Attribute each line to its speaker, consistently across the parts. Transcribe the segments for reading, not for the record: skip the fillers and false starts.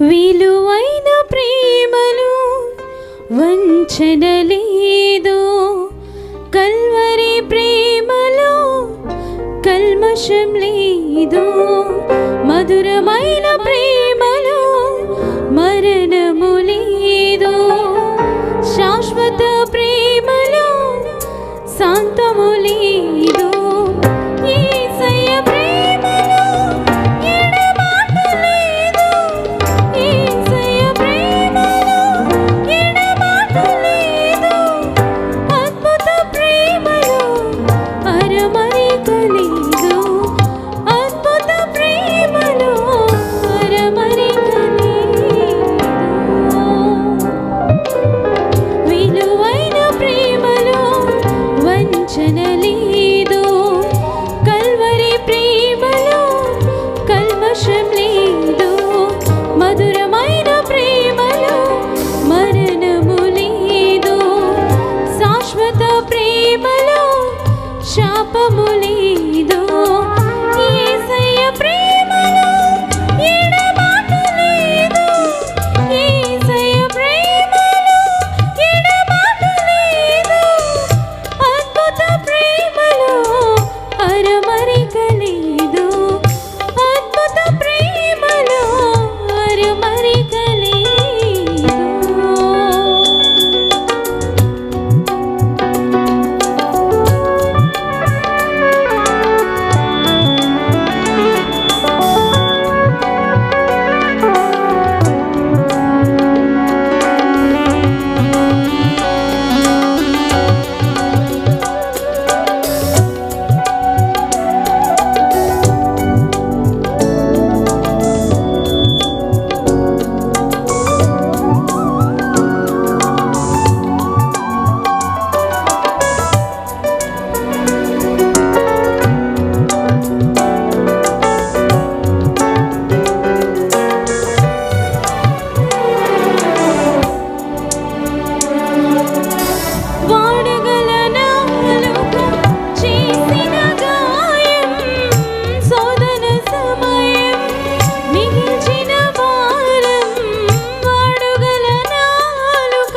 Speaker 1: విలువైన ప్రేమలో వంచన లేదు, కల్వరి ప్రేమలో కల్మషం లేదు. మధురమైన ప్రేమలో మరణము లేదు, శాశ్వత ప్రేమలో శాంతము లేదు. యేసయ్య ప్రేమలో ఎడబాటు లేదు, యేసయ్య ప్రేమలో ఎడబాటు లేదు. అద్భుత ప్రేమలో అరమరిక లేదు, అద్భుత ప్రేమలో అరమరిక లేదు. విలువైన ప్రేమలో వంచన లేదు, కల్వరి ప్రేమలో కల్మషం లేదు. మధురమైన ప్రేమలో మరణము లేదు, శాశ్వత ప్రేమలో శాపము లేదు. యేసయ్య ప్రేమలో ఎడబాటు లేదు, యేసయ్య ప్రేమలో ఎడబాటు లేదు. అద్భుత ప్రేమలో అరమరిక లేదు, అద్భుత ప్రేమలో అరమరిక లేదు. వాడగల నాలుక చేసిన గాయం, శోధన సమయం మిగిల్చిన భారం. వాడగల నాలుక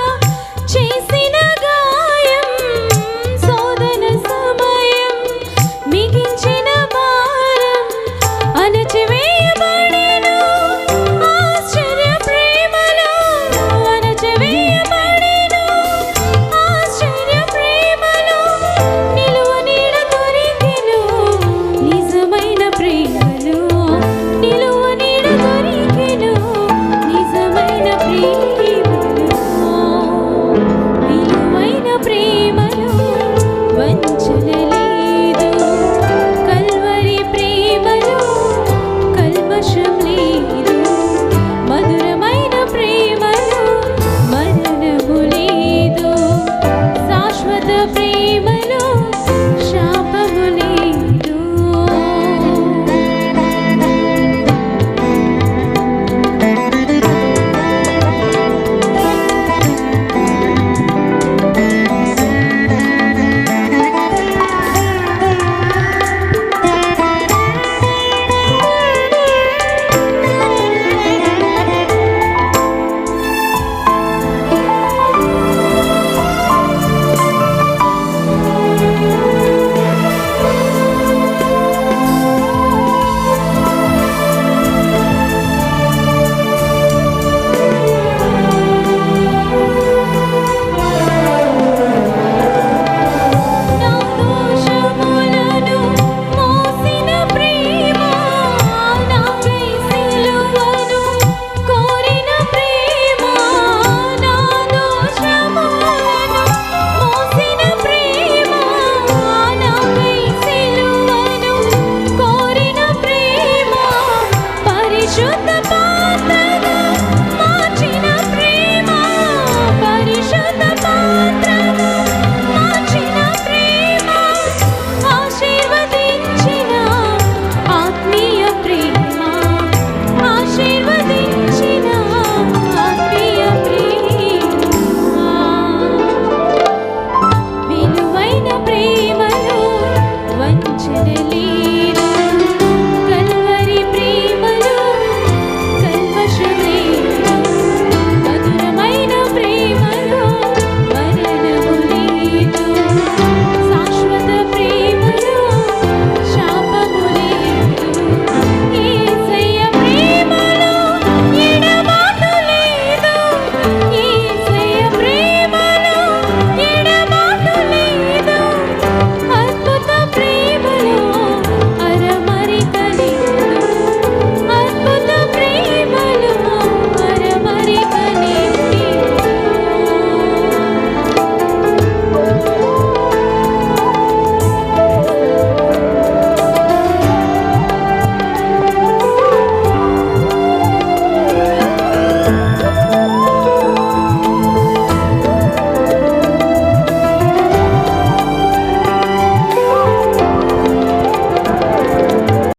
Speaker 1: చేసిన గాయం, శోధన సమయం మిగిల్చిన భారం. అణచివేయబడెను ఆశ్చర్య ప్రేమలో, అణచివేయబడెను ఆశ్చర్య ప్రేమలో. నిలువ నీడ దొరికెను నిజమైన ప్రేమలో, నిలువ నీడ దొరికెను నిజమైన ప్రేమలో. విలువైన ప్రేమలో వంచన లేదు, కల్వరి ప్రేమలో కల్మషం లేదు. మధురమైన ప్రేమలో మరణము లేదు, శాశ్వత ప్రేమలో శాపము లేదు. నా దోషములను మోసిన ప్రేమ, నాకై సిలువను కోరిన ప్రేమ. నా దోషములను మోసిన ప్రేమ, నాకై సిలువను కోరిన ప్రేమ. పరిశుద్ధ